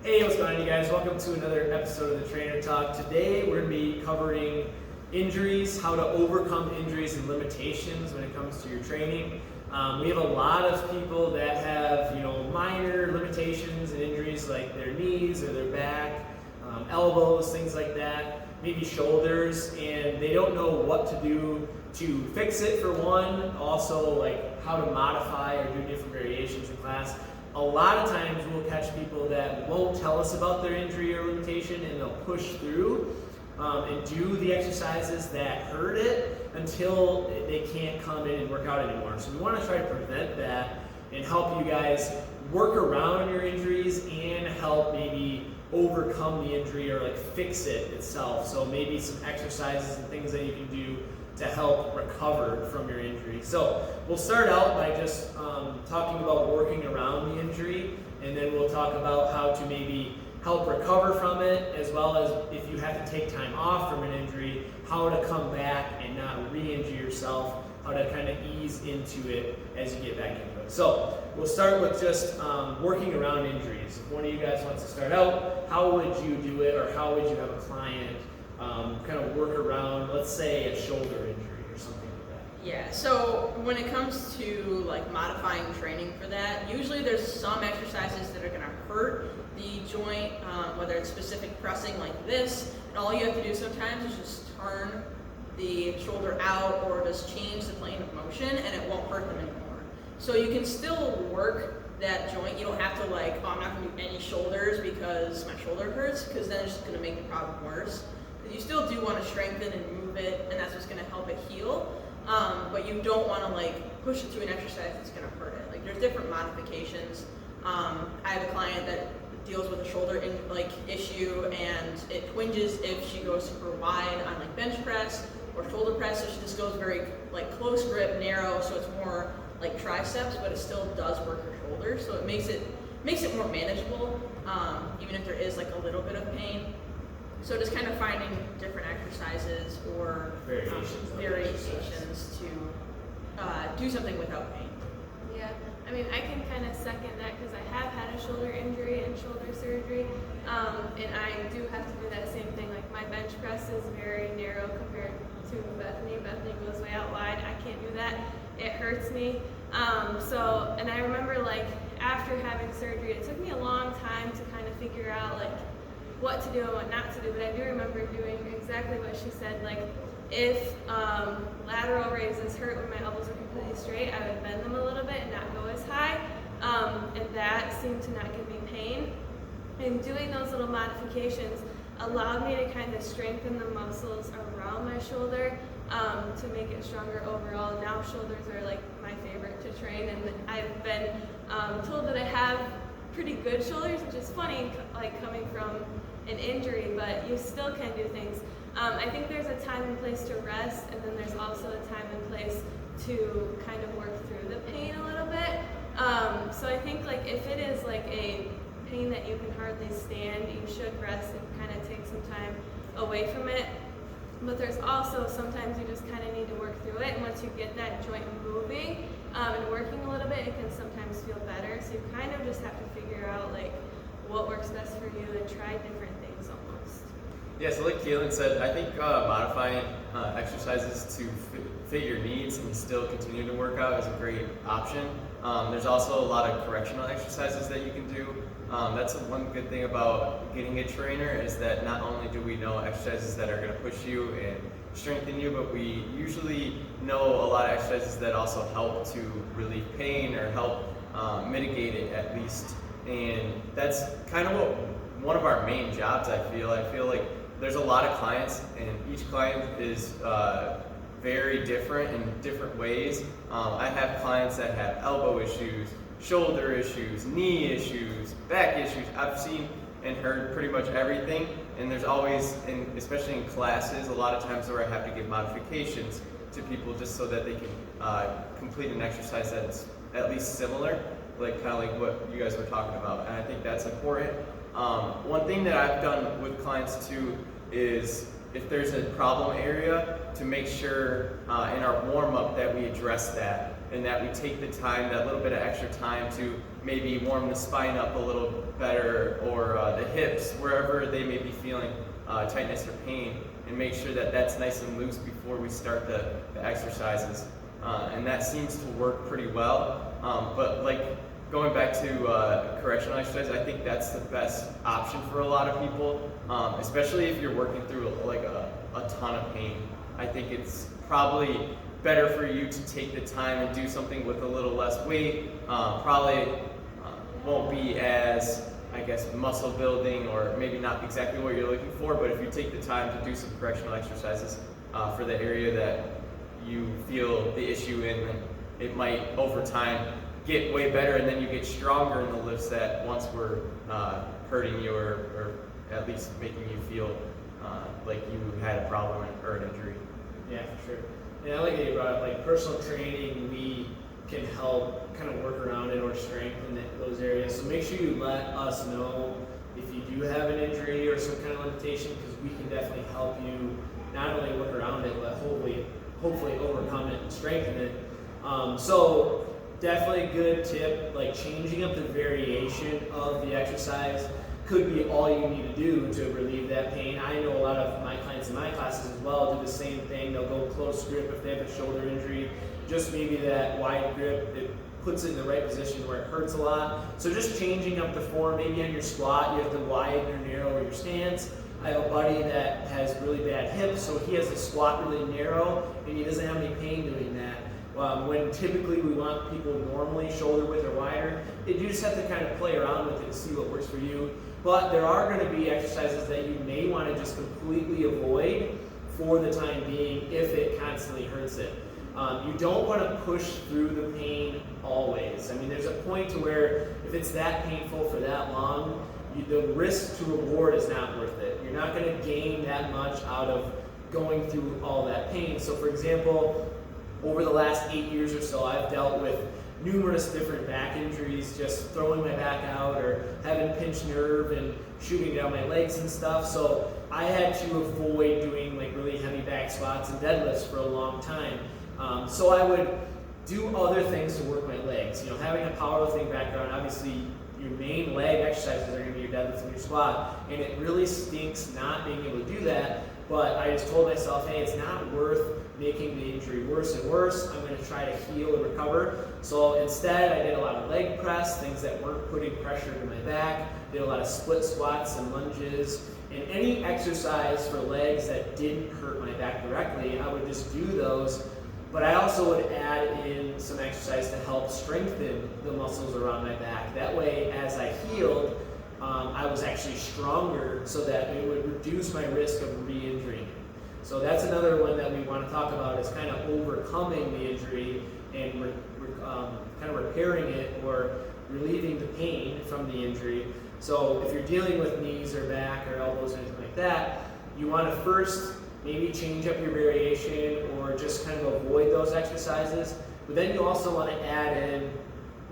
Hey, what's going on, you guys? Welcome to another episode of the Trainer Talk. Today we're going to be covering injuries, how to overcome injuries and limitations when it comes to your training. We have a lot of people that have, minor limitations and injuries like their knees or their back, elbows, things like that, maybe shoulders, and they don't know what to do to fix it for one, also like how to modify or do different variations in class. A lot of times we'll catch people that won't tell us about their injury or limitation, and they'll push through and do the exercises that hurt it until they can't come in and work out anymore. So we want to try to prevent that and help you guys work around your injuries and help maybe overcome the injury or like fix it itself. So maybe some exercises and things that you can do to help recover from your injury. So we'll start out by just talking about working around the injury, and then we'll talk about how to maybe help recover from it, as well as if you have to take time off from an injury, how to come back and not re-injure yourself, how to kind of ease into it as you get back into it. So we'll start with just working around injuries. If one of you guys wants to start out, how would you do it, or how would you have a client kind of work around, let's say, a shoulder injury or something like that? Yeah, so when it comes to like modifying training for that, usually there's some exercises that are going to hurt the joint, whether it's specific pressing like this, and all you have to do sometimes is just turn the shoulder out or just change the plane of motion, and it won't hurt them anymore. So you can still work that joint. You don't have to like, oh, I'm not going to do any shoulders because my shoulder hurts, because then it's just going to make the problem worse. You still do want to strengthen and move it, and that's what's going to help it heal. But you don't want to like push it to an exercise that's going to hurt it. Like there's different modifications. I have a client that deals with a shoulder issue, and it twinges if she goes super wide on like bench press or shoulder press. So she just goes very like close grip, narrow, so it's more like triceps, but it still does work her shoulder. So it makes it more manageable, even if there is like a little bit of pain. So just kind of finding different exercises or variations to do something without pain. Yeah, I mean, I can kind of second that because I have had a shoulder injury and shoulder surgery, and I do have to do that same thing. Like my bench press is very narrow compared to Bethany. Bethany goes way out wide. I can't do that. It hurts me. And I remember like after having surgery, it took me a long time to kind of figure out like what to do and what not to do, but I do remember doing exactly what she said. Like if lateral raises hurt when my elbows are completely straight, I would bend them a little bit and not go as high, and that seemed to not give me pain. And doing those little modifications allowed me to kind of strengthen the muscles around my shoulder to make it stronger overall. Now shoulders are like my favorite to train, and I've been told that I have pretty good shoulders, which is funny, like coming from an injury, but you still can do things. I think there's a time and place to rest, and then there's also a time and place to kind of work through the pain a little bit. So I think like if it is like a pain that you can hardly stand, you should rest and kind of take some time away from it. But there's also sometimes you just kind of need to work through it, and once you get that joint moving and working a little bit, it can sometimes feel better. So you kind of just have to figure out like what works best for you and try different things almost. Yeah, so like Keelan said, I think modifying exercises to fit your needs and still continue to work out is a great option. There's also a lot of correctional exercises that you can do. That's one good thing about getting a trainer, is that not only do we know exercises that are going to push you and strengthen you, but we usually know a lot of exercises that also help to relieve pain or help mitigate it at least. And that's kind of one of our main jobs, I feel. I feel like there's a lot of clients, and each client is very different in different ways. I have clients that have elbow issues, shoulder issues, knee issues, back issues. I've seen and heard pretty much everything, and there's always, especially in classes, a lot of times where I have to give modifications to people just so that they can complete an exercise that's at least similar, like kind of like what you guys were talking about, and I think that's important. One thing that I've done with clients too is if there's a problem area, to make sure in our warm-up that we address that, and that we take the time, that little bit of extra time to maybe warm the spine up a little better, or the hips, wherever they may be feeling tightness or pain, and make sure that that's nice and loose before we start the exercises. And that seems to work pretty well. But like going back to correctional exercise, I think that's the best option for a lot of people, especially if you're working through like a ton of pain. I think it's probably better for you to take the time and do something with a little less weight. Probably won't be as, I guess, muscle building, or maybe not exactly what you're looking for, but if you take the time to do some correctional exercises for the area that you feel the issue in, then it might over time get way better, and then you get stronger in the lifts that once were hurting you, or at least making you feel like you had a problem or an injury. Yeah, for sure. And I like that you brought up like personal training. We can help kind of work around it or strengthen those areas. So make sure you let us know if you do have an injury or some kind of limitation, because we can definitely help you not only work around it, but hopefully overcome it and strengthen it. So definitely a good tip, like changing up the variation of the exercise could be all you need to do to relieve that pain. I know a lot of my clients in my classes as well do the same thing. They'll go close grip if they have a shoulder injury, just maybe that wide grip, it puts it in the right position where it hurts a lot. So just changing up the form, maybe on your squat, you have to widen or narrow your stance. I have a buddy that has really bad hips, so he has the squat really narrow, and he doesn't have any pain doing that. When typically we want people normally shoulder width or wider, you just have to kind of play around with it and see what works for you. But there are going to be exercises that you may want to just completely avoid for the time being if it constantly hurts it. You don't want to push through the pain always. I mean, there's a point to where if it's that painful for that long, the risk to reward is not worth it. You're not going to gain that much out of going through all that pain. So for example, over the last 8 years or so, I've dealt with numerous different back injuries, just throwing my back out or having pinched nerve and shooting down my legs and stuff. So I had to avoid doing like really heavy back squats and deadlifts for a long time. So I would do other things to work my legs. You know, having a powerlifting background, obviously your main leg exercises are going to be your deadlifts and your squat, and it really stinks not being able to do that. But I just told myself, hey, it's not worth making the injury worse and worse. I'm going to try to heal and recover. So instead, I did a lot of leg press, things that weren't putting pressure into my back. Did a lot of split squats and lunges. And any exercise for legs that didn't hurt my back directly, I would just do those. But I also would add in some exercise to help strengthen the muscles around my back. That way, as I healed, I was actually stronger, so that it would reduce my risk of re-injuring it. So that's another one that we want to talk about, is kind of overcoming the injury and kind of repairing it or relieving the pain from the injury. So if you're dealing with knees or back or elbows or anything like that, you want to first maybe change up your variation or just kind of avoid those exercises. But then you also want to add in,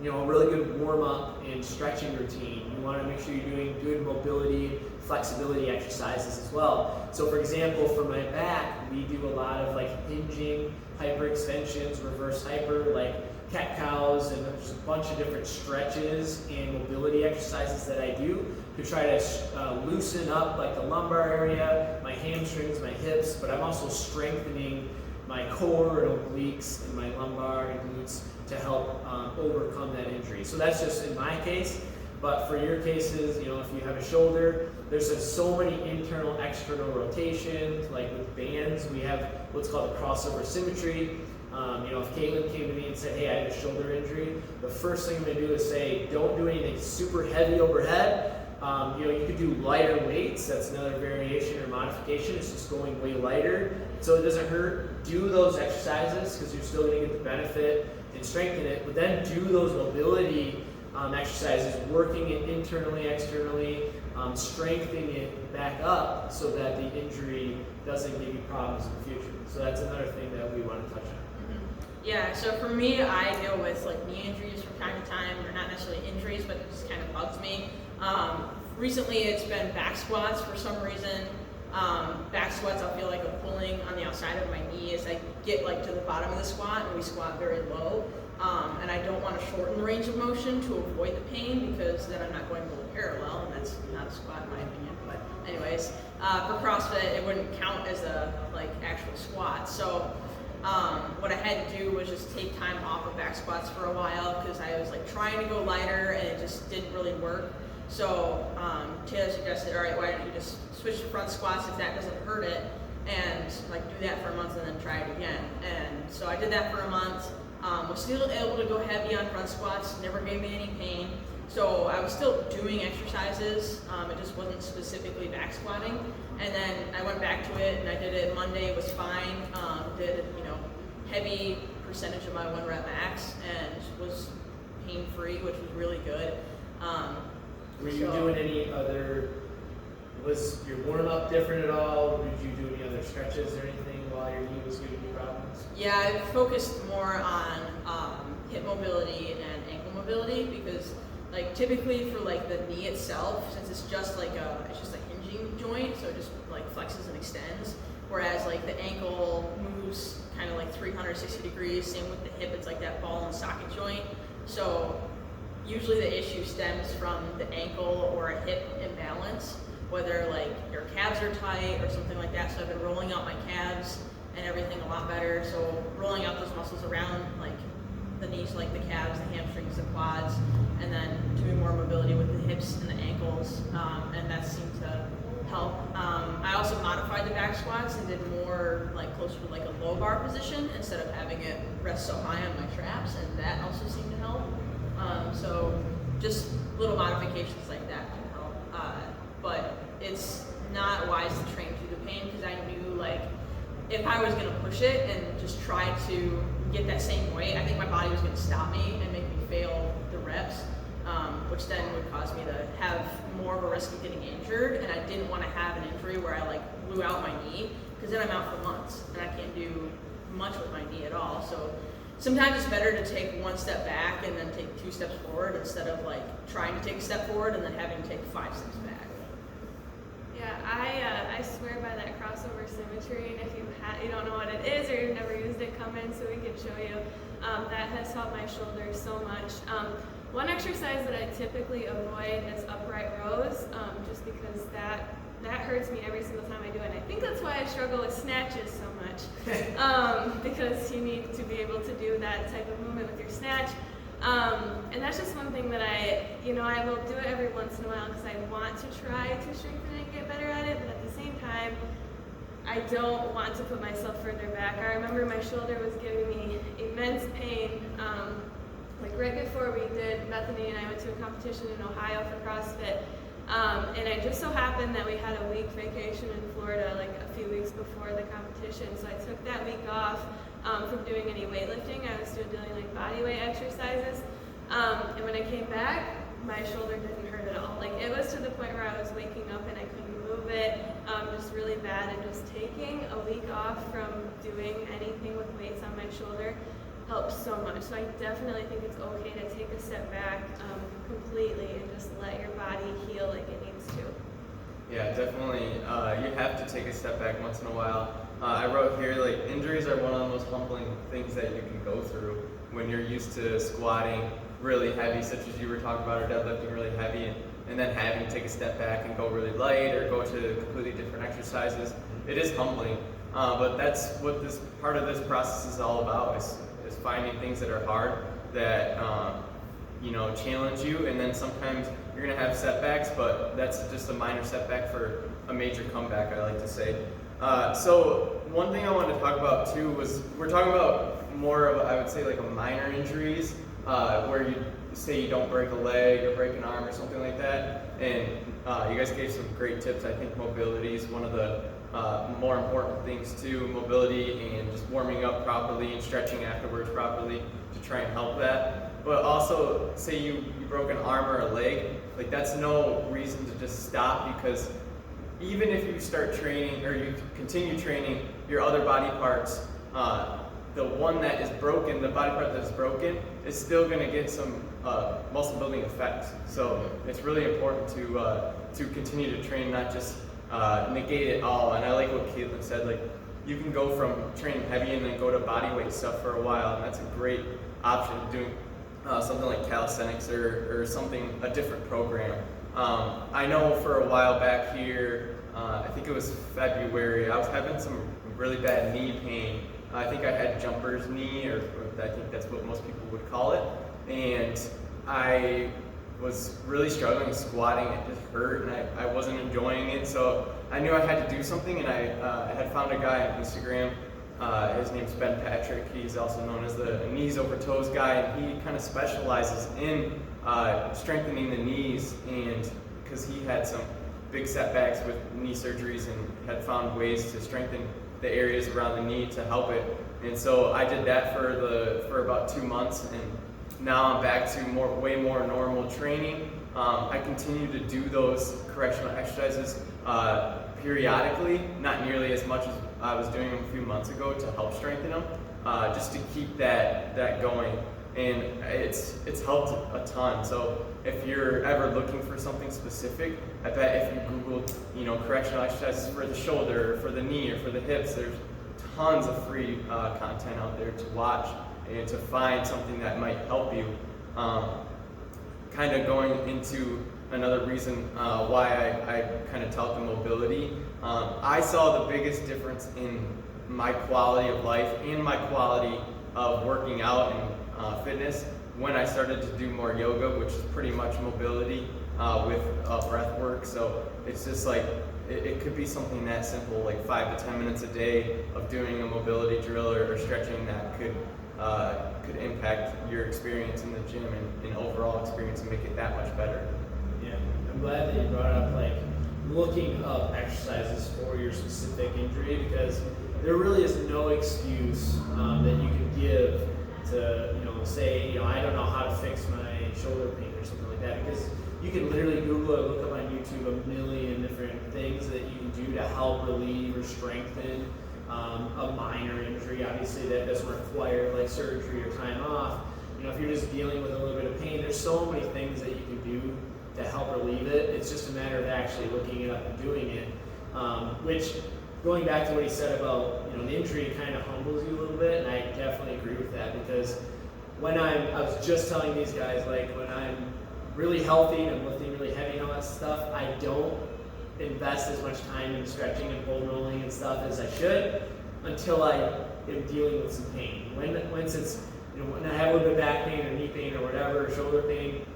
you know, a really good warm-up and stretching routine. You want to make sure you're doing good mobility, flexibility exercises as well. So for example, for my back, we do a lot of like hinging, hyperextensions, reverse hyper, like cat-cows, and there's a bunch of different stretches and mobility exercises that I do to try to loosen up like the lumbar area, my hamstrings, my hips, but I'm also strengthening my core and obliques and my lumbar and glutes to help overcome that injury. So that's just in my case. But for your cases, you know, if you have a shoulder, there's just so many internal, external rotations. Like with bands, we have what's called a crossover symmetry. You know, if Caitlin came to me and said, hey, I have a shoulder injury, the first thing I'm going to do is say, don't do anything super heavy overhead. You know, you could do lighter weights. That's another variation or modification. It's just going way lighter, so it doesn't hurt. Do those exercises because you're still going to get the benefit and strengthen it. But then do those mobility exercises, working it internally, externally, strengthening it back up so that the injury doesn't give you problems in the future. So that's another thing that we want to touch on. Yeah, so for me, I deal with like knee injuries from time to time, or not necessarily injuries, but it just kind of bugs me. Recently it's been back squats for some reason. Back squats, I'll feel like I'm pulling on the outside of my knee as I get like to the bottom of the squat, and we squat very low. And I don't want to shorten the range of motion to avoid the pain, because then I'm not going below parallel, and that's not a squat in my anyways, for CrossFit, it wouldn't count as a like actual squat. So what I had to do was just take time off of back squats for a while because I was like trying to go lighter and it just didn't really work. So Taylor suggested, all right, why don't you just switch to front squats if that doesn't hurt it, and like do that for a month and then try it again. And so I did that for a month. Was still able to go heavy on front squats, never gave me any pain. So I was still doing exercises, it just wasn't specifically back squatting. And then I went back to it and I did it Monday, it was fine. Did, heavy percentage of my 1 rep max and was pain free, which was really good. Were you doing any other, was your warm up different at all? Did you do any other stretches or anything while your knee was giving you problems? Yeah, I focused more on hip mobility and ankle mobility because like typically for like the knee itself, since it's just like a hinging joint, so it just like flexes and extends. Whereas like the ankle moves kind of like 360 degrees, same with the hip, it's like that ball and socket joint. So usually the issue stems from the ankle or a hip imbalance, whether like your calves are tight or something like that. So I've been rolling out my calves and everything a lot better. So rolling out those muscles around like the knees, like the calves, the hamstrings, the quads, and then doing more mobility with the hips and the ankles, and that seemed to help. I also modified the back squats and did more like closer to like a low bar position instead of having it rest so high on my traps, and that also seemed to help. So just little modifications like that can help. But it's not wise to train through the pain because I knew like if I was going to push it and just try to get that same weight, I think my body was going to stop me and make me fail the reps, which then would cause me to have more of a risk of getting injured. And I didn't want to have an injury where I like blew out my knee because then I'm out for months and I can't do much with my knee at all. So sometimes it's better to take 1 step back and then take 2 steps forward instead of like trying to take a step forward and then having to take 5 steps back. Yeah, I swear by that crossover symmetry, and if you don't know what it is or you've never used it, come in so we can show you. That has helped my shoulders so much. One exercise that I typically avoid is upright rows, just because that hurts me every single time I do it. And I think that's why I struggle with snatches so much, because you need to be able to do that type of movement with your snatch. And that's just one thing that I will do it every once in a while because I want to try to strengthen and get better at it, but at the same time, I don't want to put myself further back. I remember my shoulder was giving me immense pain, like right before we did, Bethany and I went to a competition in Ohio for CrossFit, and it just so happened that we had a week vacation in Florida like a few weeks before the competition, so I took that week off from doing any weightlifting. I was still doing like body weight exercises, and when I came back, my shoulder didn't hurt at all. Like it was to the point where I was waking up and I couldn't move it, just really bad. And just taking a week off from doing anything with weights on my shoulder helps so much. So I definitely think it's okay to take a step back completely and just let your body heal like it needs to. Yeah, definitely. You have to take a step back once in a while. I wrote here, like, injuries are one of the most humbling things that you can go through when you're used to squatting really heavy, such as you were talking about, or deadlifting really heavy, and then having to take a step back and go really light or go to completely different exercises. It is humbling, but that's what this part of this process is all about, is finding things that are hard, that challenge you, and then sometimes you're going to have setbacks, but that's just a minor setback for a major comeback, I like to say. So one thing I wanted to talk about too was, we're talking about more of, I would say, like a minor injuries, where you say you don't break a leg or break an arm or something like that, and you guys gave some great tips. I think mobility is one of the more important things too, mobility and just warming up properly and stretching afterwards properly to try and help that. But also, say you broke an arm or a leg, like that's no reason to just stop, because even if you start training or you continue training your other body parts, the one that is broken, the body part that is broken, is still going to get some muscle building effects. So it's really important to continue to train, not just negate it all. And I like what Caitlin said, like you can go from training heavy and then go to body weight stuff for a while, and that's a great option, doing something like calisthenics or something, a different program. I know for a while back here, I think it was February, I was having some really bad knee pain. I think I had jumper's knee, or I think that's what most people would call it. And I was really struggling squatting. It just hurt, and I wasn't enjoying it. So I knew I had to do something, and I had found a guy on Instagram. His name's Ben Patrick. He's also known as the knees over toes guy, and he kind of specializes in strengthening the knees, and because he had some big setbacks with knee surgeries and had found ways to strengthen the areas around the knee to help it. And so I did that for about 2 months, and now I'm back to way more normal training. I continue to do those correctional exercises periodically, not nearly as much as I was doing them a few months ago to help strengthen them, just to keep that going. And it's helped a ton. So if you're ever looking for something specific, I bet if you Googled, correctional exercises for the shoulder, or for the knee, or for the hips, there's tons of free content out there to watch and to find something that might help you. Kind of going into another reason why I kind of tout the mobility. I saw the biggest difference in my quality of life and my quality of working out and fitness when I started to do more yoga, which is pretty much mobility with breath work. So it's just like, it could be something that simple, like 5 to 10 minutes a day of doing a mobility drill or stretching that could impact your experience in the gym and overall experience and make it that much better. Yeah, I'm glad that you brought up like looking up exercises for your specific injury, because there really is no excuse that you can give to say I don't know how to fix my shoulder pain or something like that, because you can literally Google or look up on YouTube a million different things that you can do to help relieve or strengthen a minor injury. Obviously that doesn't require like surgery or time off. If you're just dealing with a little bit of pain, there's so many things that you can do to help relieve it. It's just a matter of actually looking it up and doing it. Which, going back to what he said about an injury, kind of humbles you a little bit, and I definitely agree with that, because when I was just telling these guys, like when I'm really healthy and I'm lifting really heavy and all that stuff, I don't invest as much time in stretching and bone rolling and stuff as I should until I am dealing with some pain. When I have a little bit of back pain or knee pain or whatever, or shoulder pain,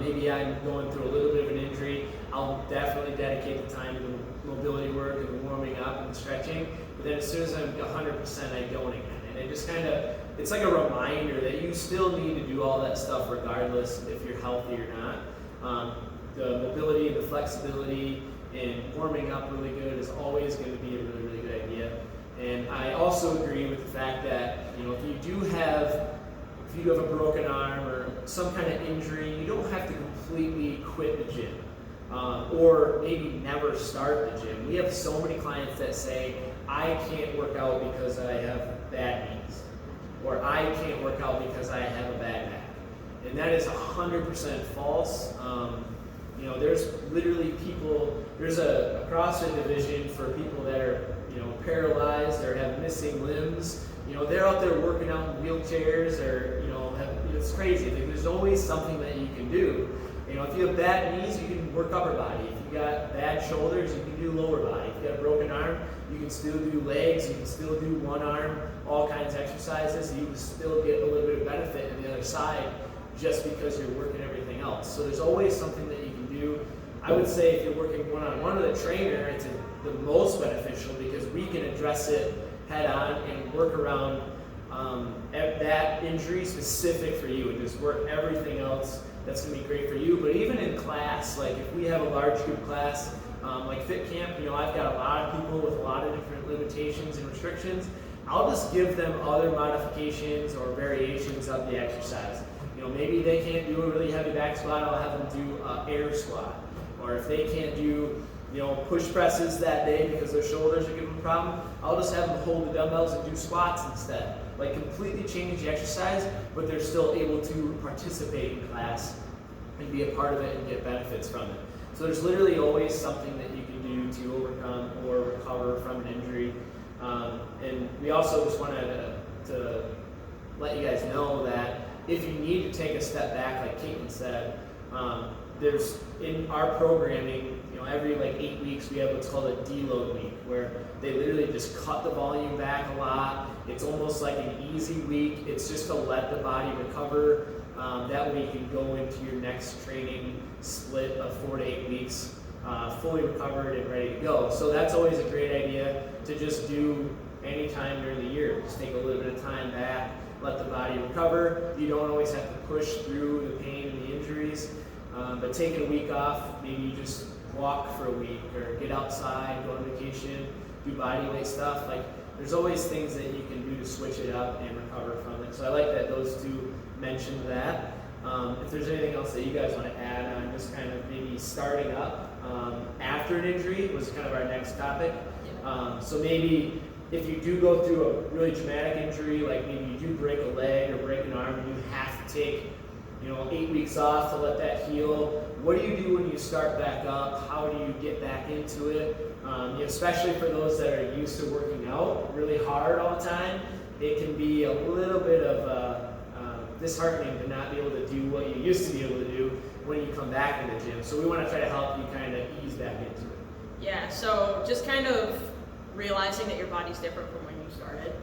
maybe I'm going through a little bit of an injury, I'll definitely dedicate the time to the mobility work and the warming up and the stretching. But then as soon as I'm 100%, I don't again. And it just it's like a reminder that you still need to do all that stuff regardless if you're healthy or not. The mobility and the flexibility and warming up really good is always going to be a really, really good idea. And I also agree with the fact that if you do have a broken arm or some kind of injury, you don't have to completely quit the gym or maybe never start the gym. We have so many clients that say, I can't work out because I have bad knees, or I can't work out because I have a bad back. And that is 100% false. There's literally there's a CrossFit division for people that are paralyzed or have missing limbs. They're out there working out in wheelchairs, or it's crazy. There's always something that you can do. If you have bad knees, you can work upper body. If you got bad shoulders, you can do lower body. If you got a broken arm, you can still do legs. You can still do one arm, all kinds of exercises. You can still get a little bit of benefit on the other side just because you're working everything else. So there's always something that you can do. I would say if you're working one-on-one with a trainer, it's the most beneficial, because we can address it head on and work around that injury specific for you, and just work everything else that's going to be great for you. But even in class, like if we have a large group class, like Fit Camp, I've got a lot of people with a lot of different limitations and restrictions. I'll just give them other modifications or variations of the exercise. Maybe they can't do a really heavy back squat, I'll have them do an air squat. Or if they can't do push presses that day because their shoulders are giving them a problem, I'll just have them hold the dumbbells and do squats instead. Like completely change the exercise, but they're still able to participate in class and be a part of it and get benefits from it. So there's literally always something that you can do to overcome or recover from an injury. And we also just wanted to let you guys know that if you need to take a step back, like Caitlin said, there's in our programming, every like 8 weeks we have what's called a deload week, where they literally just cut the volume back a lot. It's almost like an easy week. It's just to let the body recover. That way you can go into your next training split of 4 to 8 weeks fully recovered and ready to go. So that's always a great idea to just do anytime during the year. Just take a little bit of time back, let the body recover. You don't always have to push through the pain and the injuries, but taking a week off, maybe you just walk for a week or get outside, go on vacation, do body weight stuff. Like, there's always things that you can do to switch it up and recover from it. So I like that those two mentioned that. If there's anything else that you guys want to add on, just kind of maybe starting up after an injury was kind of our next topic. So maybe if you do go through a really traumatic injury, like maybe you do break a leg or break an arm, and you have to take 8 weeks off to let that heal. What do you do when you start back up? How do you get back into it? Especially for those that are used to working out really hard all the time, it can be a little bit of disheartening to not be able to do what you used to be able to do when you come back in the gym. So we want to try to help you kind of ease back into it. Yeah, so just kind of realizing that your body's different from when you started,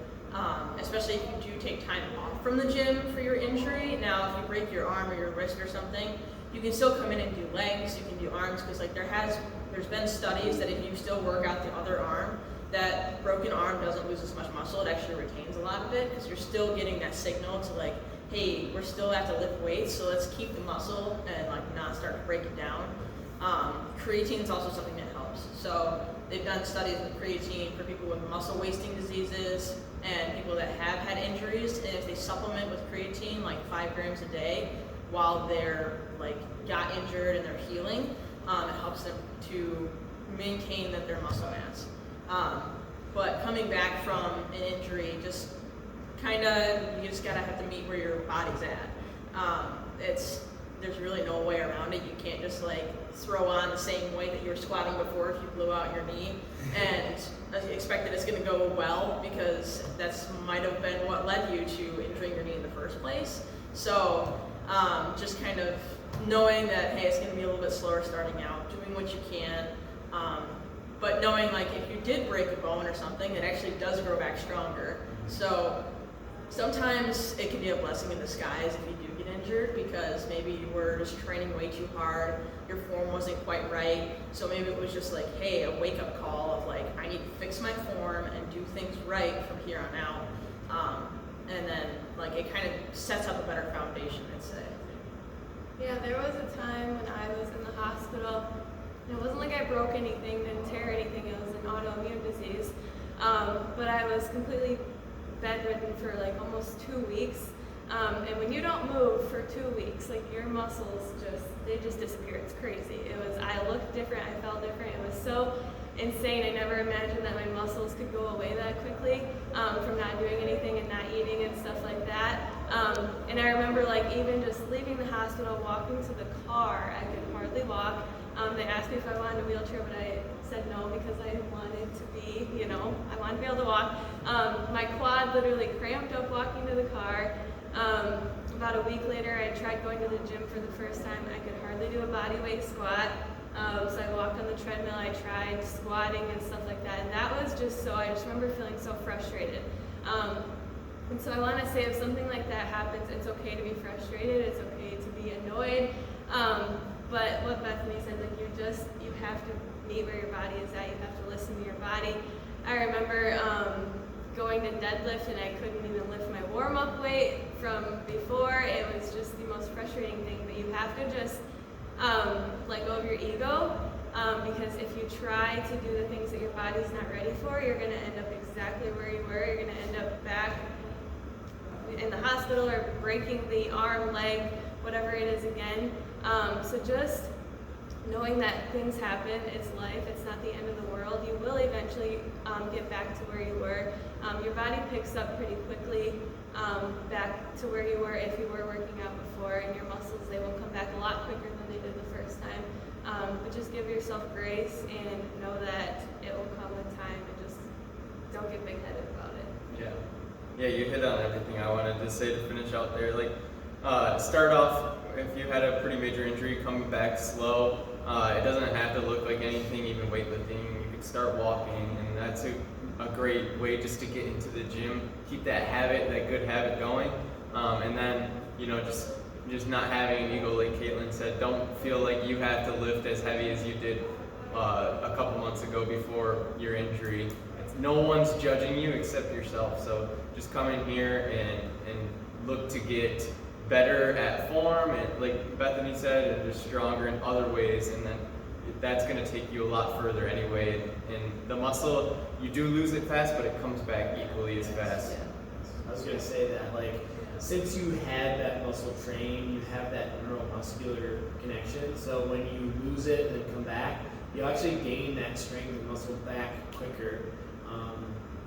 especially if you do take time off from the gym for your injury. Now, if you break your arm or your wrist or something, you can still come in and do legs, you can do arms, because like there's been studies that if you still work out the other arm, that broken arm doesn't lose as much muscle, it actually retains a lot of it, because you're still getting that signal to like, hey, we're still have to lift weights, so let's keep the muscle and like not start to break it down. Creatine is also something that helps. So they've done studies with creatine for people with muscle wasting diseases and people that have had injuries, and if they supplement with creatine like 5 grams a day while they're like got injured and they're healing, it helps them to maintain their muscle mass. But coming back from an injury, just you just gotta have to meet where your body's at. There's really no way around it. You can't just like throw on the same weight that you were squatting before if you blew out your knee and expect that it's gonna go well, because that's might have been what led you to injuring your knee in the first place. So just kind of knowing that, hey, it's gonna be a little bit slower starting out, doing what you can, but knowing like if you did break a bone or something, it actually does grow back stronger. So sometimes it can be a blessing in disguise if you do get injured, because maybe you were just training way too hard, your form wasn't quite right, so maybe it was just like, hey, a wake-up call of like, I need to fix my form and do things right from here on out, and then like it kind of sets up a better foundation, I'd say. Yeah, there was a time when I was in the hospital, and it wasn't like I broke anything, didn't tear anything, it was an autoimmune disease, but I was completely bedridden for like almost 2 weeks, and when you don't move for 2 weeks, like your muscles just disappear. It's crazy. I looked different, I felt different. It was so insane. I never imagined that my muscles could go away that quickly from not doing anything and not eating and stuff like that. And I remember like even just leaving the hospital, walking to the car, I could hardly walk. They asked me if I wanted a wheelchair, but I said no because I wanted to be, I wanted to be able to walk. My quad literally cramped up walking to the car. About a week later, I tried going to the gym for the first time. I could hardly do a body weight squat. So I walked on the treadmill, I tried squatting and stuff like that. And that was I just remember feeling so frustrated. And so I want to say if something like that happens, it's okay to be frustrated, it's okay to be annoyed. But what Bethany said, like you have to meet where your body is at, you have to listen to your body. I remember going to deadlift and I couldn't even lift my warm-up weight from before. It was just the most frustrating thing, but you have to just let go of your ego, because if you try to do the things that your body's not ready for, you're going to end up exactly where you were. You're going to end up back in the hospital or breaking the arm, leg, whatever it is again. So just knowing that things happen, it's life, it's not the end of the world. You will eventually get back to where you were. Your body picks up pretty quickly back to where you were if you were working out before, and your muscles, they will come back a lot quicker than they did the first time. But just give yourself grace and know that it will come with time, and just don't get big-headed about it. Yeah, you hit on everything I wanted to say to finish out there. Like, start off if you had a pretty major injury coming back slow, it doesn't have to look like anything, even weightlifting. You could start walking, and that's a great way just to get into the gym, keep that habit, that good habit going, and then just not having an ego, like Caitlin said. Don't feel like you have to lift as heavy as you did a couple months ago before your injury. No one's judging you except yourself. So just come in here and look to get better at form, and like Bethany said, and just stronger in other ways, and then that's going to take you a lot further anyway. And the muscle, you do lose it fast, but it comes back equally as fast. I was going to say that, like, since you had that muscle trained, you have that neuromuscular connection. So when you lose it and then come back, you actually gain that strength and muscle back quicker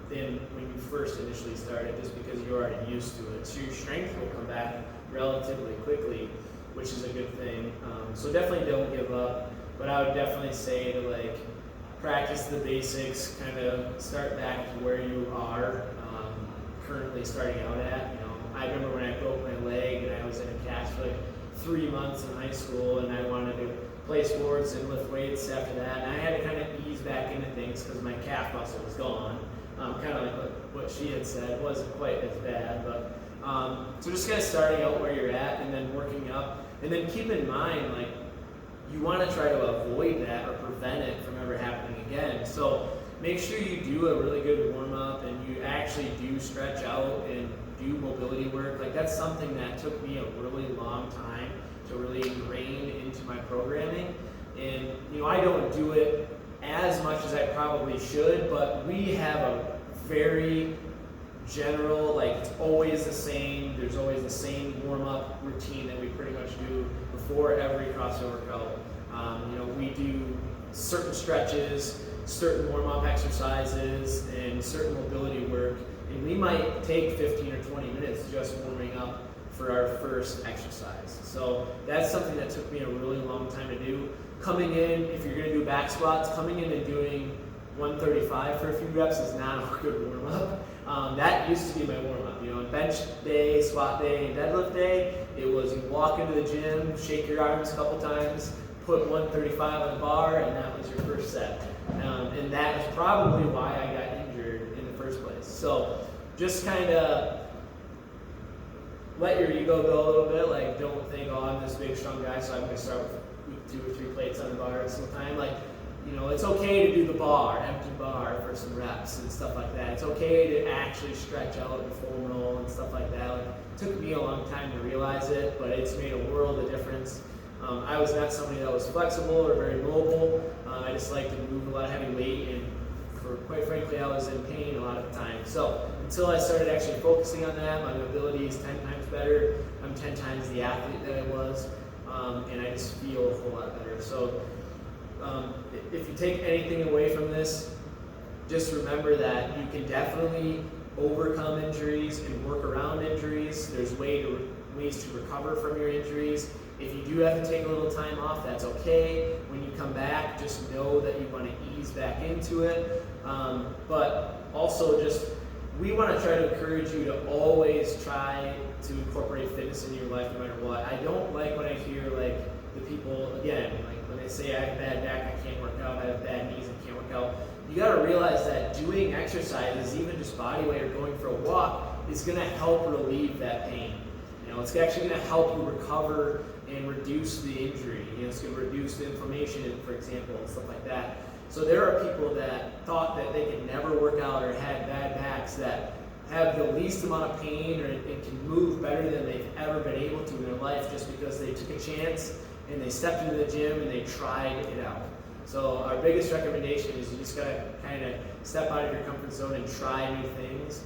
than when you first initially started, just because you're already used to it. So your strength will come back relatively quickly, which is a good thing. So definitely don't give up, but I would definitely say to like practice the basics, kind of start back to where you are currently starting out at. I remember when I broke my leg and I was in a cast for like 3 months in high school, and I wanted to play sports and lift weights after that, and I had to kind of ease back into things because my calf muscle was gone. Kind of like what she had said, wasn't quite as bad, but so just kind of starting out where you're at and then working up, and then keep in mind, like, you want to try to avoid that or prevent it from ever happening again. So make sure you do a really good warm up and you actually do stretch out and do mobility work. Like, that's something that took me a really long time to really ingrain into my programming. And I don't do it as much as I probably should, but we have a very general, like, it's always the same. There's always the same warm-up routine that we pretty much do before every CrossFit workout. We do certain stretches, certain warm-up exercises, and certain mobility work, and we might take 15 or 20 minutes just warming up for our first exercise. So that's something that took me a really long time to do. Coming in, if you're going to do back squats, coming in and doing 135 for a few reps is not a good warm-up. That used to be my warm-up. Bench day, squat day, and deadlift day, it was you walk into the gym, shake your arms a couple times, put 135 on the bar, and that was your first set. And that is probably why I got injured in the first place. So just kind of let your ego go a little bit. Like, don't think, oh, I'm this big, strong guy, so I'm going to start with 2 or 3 plates on the bar at some time. Like, it's okay to do the bar, empty bar for some reps and stuff like that. It's okay to actually stretch out and foam roll and stuff like that. Like, it took me a long time to realize it, but it's made a world of difference. I was not somebody that was flexible or very mobile. I just like to move a lot of heavy weight, and quite frankly, I was in pain a lot of the time. So until I started actually focusing on that, my mobility is 10 times better. I'm 10 times the athlete that I was, and I just feel a whole lot better. So if you take anything away from this, just remember that you can definitely overcome injuries and work around injuries. There's ways to recover from your injuries. If you do have to take a little time off, that's okay. When you come back, just know that you want to ease back into it. But also we want to try to encourage you to always try to incorporate fitness in your life no matter what. I don't like when I hear like the people, again, like when they say I have bad back, I can't work out, I have bad knees, I can't work out. You got to realize that doing exercises, even just body weight or going for a walk, is going to help relieve that pain. It's actually going to help you recover and reduce the injury. It's going to reduce the inflammation, for example, and stuff like that. So there are people that thought that they could never work out or had bad backs that have the least amount of pain and can move better than they've ever been able to in their life just because they took a chance and they stepped into the gym and they tried it out. So our biggest recommendation is you just got to kind of step out of your comfort zone and try new things.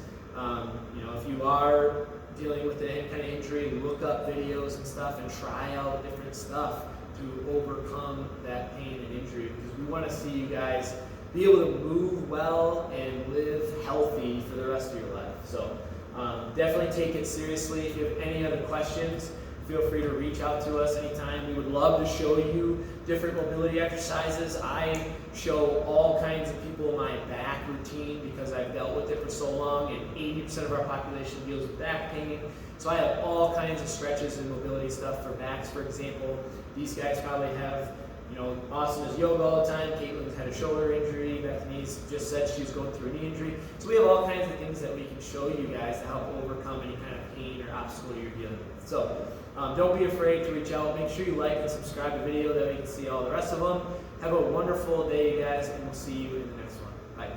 If you are dealing with any kind of injury, look up videos and stuff and try out different stuff to overcome that pain and injury, because we want to see you guys be able to move well and live healthy for the rest of your life. So definitely take it seriously. If you have any other questions, feel free to reach out to us anytime. We would love to show you different mobility exercises. I show all kinds of people people my back routine because I've dealt with it for so long, and 80% of our population deals with back pain. So I have all kinds of stretches and mobility stuff for backs, for example. These guys probably have, Austin does yoga all the time. Caitlin's had a shoulder injury. Bethany's just said she's going through a knee injury. So we have all kinds of things that we can show you guys to help overcome any kind of pain or obstacle you're dealing with. So don't be afraid to reach out. Make sure you like and subscribe to the video that we can see all the rest of them. Have a wonderful day, you guys, and we'll see you in the next one. Bye.